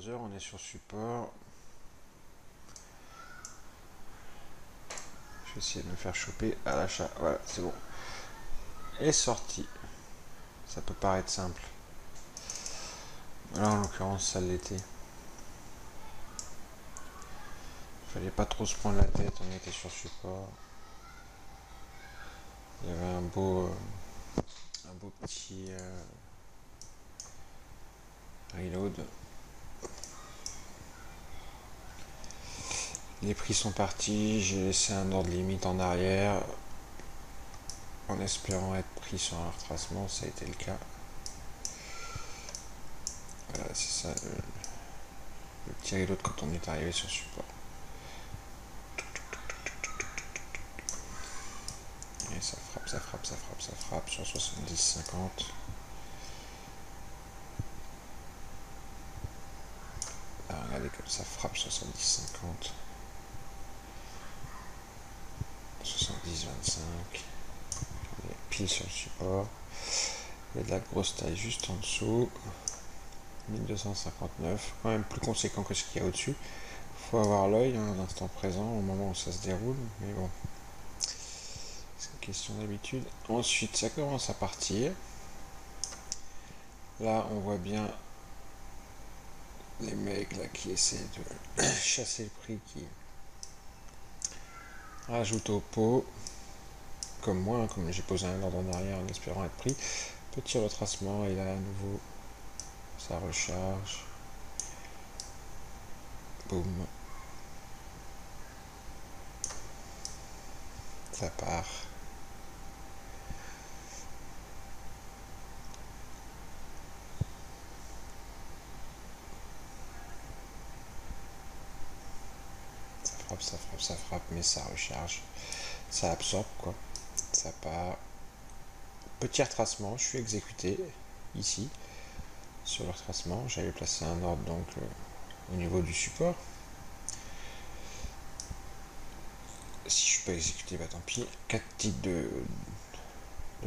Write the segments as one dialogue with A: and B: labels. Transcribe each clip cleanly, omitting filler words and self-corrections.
A: 22 h, on est sur support. Je vais essayer de me faire choper à l'achat. Voilà, c'est bon. Et sorti. Ça peut paraître simple. Là, en l'occurrence, ça l'était. Fallait pas trop se prendre la tête, on était sur support. Il y avait un beau petit reload. Les prix sont partis, j'ai laissé un ordre limite en arrière en espérant être pris sur un retracement, ça a été le cas. Voilà, c'est ça le petit reload quand on est arrivé sur support. Et ça frappe, ça frappe, ça frappe, ça frappe sur 70-50. Là, regardez comme ça frappe 70-50. 70-25. Pile sur le support. Il y a de la grosse taille juste en dessous. 1259. Quand même plus conséquent que ce qu'il y a au-dessus. Faut avoir l'œil à l'instant présent au moment où ça se déroule. Mais bon. C'est une question d'habitude. Ensuite, ça commence à partir. Là, on voit bien les mecs là qui essaient de chasser le prix, qui rajoutent au pot. Comme moi, comme j'ai posé un ordre en arrière en espérant être pris. Petit retracement, et là à nouveau, ça recharge. Boum. Ça part. Ça frappe, ça frappe, ça frappe, mais ça recharge. Ça absorbe quoi. Ça part. Petit retracement, je suis exécuté ici. Sur le retracement, j'avais placé un ordre donc au niveau du support. Si je suis pas exécuté, bah tant pis. 4 titres de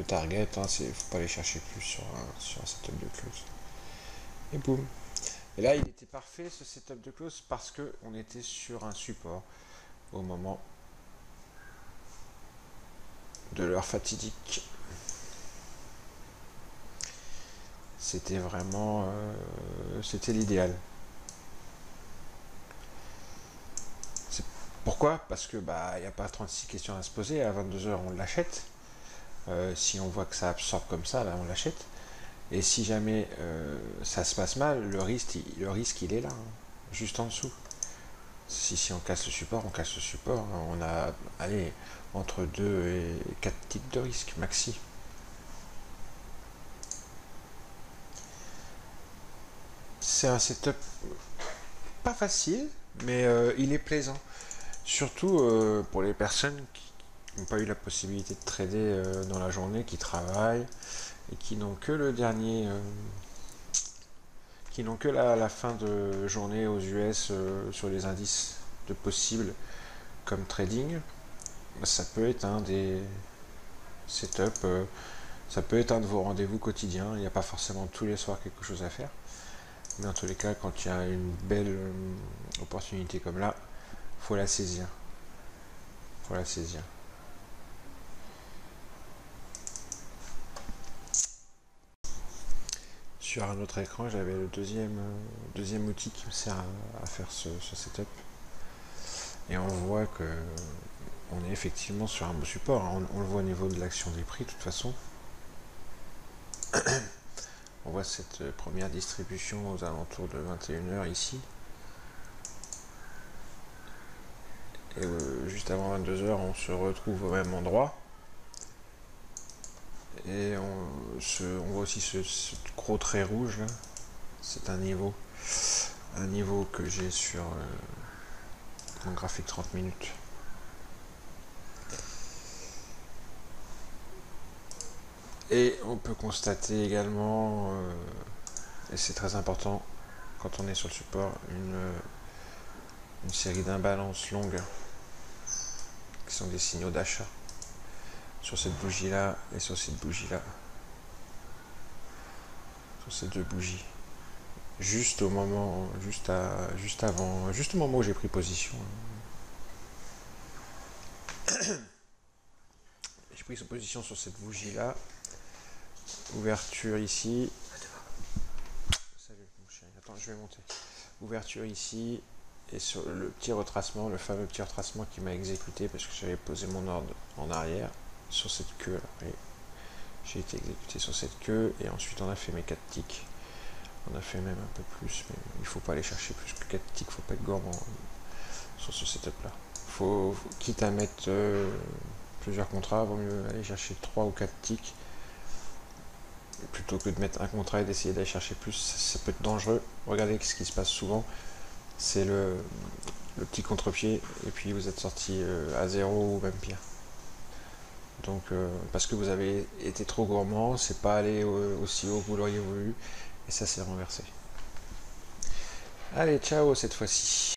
A: target, hein, faut pas aller chercher plus sur un setup de close. Et boum. Et là, il était parfait ce setup de close parce que on était sur un support au moment de l'heure fatidique. C'était vraiment c'était l'idéal. Pourquoi? Parce que il n'y a pas 36 questions à se poser. À 22 h, on l'achète. Si on voit que ça absorbe comme ça, là, on l'achète. Et si jamais ça se passe mal, le risque il est là, hein, juste en dessous. Si on casse le support, on casse le support. On a, allez, entre 2 et 4 titres de risque, maxi. C'est un setup pas facile, mais il est plaisant. Surtout pour les personnes qui n'ont pas eu la possibilité de trader dans la journée, qui travaillent et qui n'ont que le dernier, qui n'ont que la fin de journée aux US sur les indices de possible comme trading. Ça peut être un des setups, ça peut être un de vos rendez-vous quotidiens. Il n'y a pas forcément tous les soirs quelque chose à faire, mais en tous les cas, quand il y a une belle opportunité comme là, faut la saisir. Faut la saisir. Sur un autre écran, j'avais le deuxième outil qui me sert à faire ce setup. Et on voit que on est effectivement sur un beau support. On le voit au niveau de l'action des prix, de toute façon. On voit cette première distribution aux alentours de 21 h ici. Et juste avant 22 h, on se retrouve au même endroit. Et on voit aussi ce gros trait rouge là. C'est un niveau que j'ai sur mon graphique 30 minutes. Et on peut constater également, et c'est très important quand on est sur le support, une série d'imbalances longues qui sont des signaux d'achat sur cette bougie là et sur cette bougie là, sur ces deux bougies. juste au moment, juste avant, juste au moment où j'ai pris position. J'ai pris position sur cette bougie là, ouverture ici. Salut mon chéri, attends, je vais monter. Ouverture ici, et sur le petit retracement, le fameux petit retracement qui m'a exécuté parce que j'avais posé mon ordre en arrière sur cette queue là. J'ai été exécuté sur cette queue et ensuite on a fait mes 4 ticks. On a fait même un peu plus, mais il ne faut pas aller chercher plus que 4 ticks, il ne faut pas être gourmand sur ce setup là. Quitte à mettre plusieurs contrats, vaut mieux aller chercher 3 ou 4 ticks plutôt que de mettre un contrat et d'essayer d'aller chercher plus. Ça peut être dangereux. Regardez ce qui se passe souvent, c'est le petit contre-pied et puis vous êtes sorti à 0 ou même pire. Donc parce que vous avez été trop gourmand, c'est pas allé aussi haut que vous l'auriez voulu et ça s'est renversé. Allez, ciao cette fois-ci.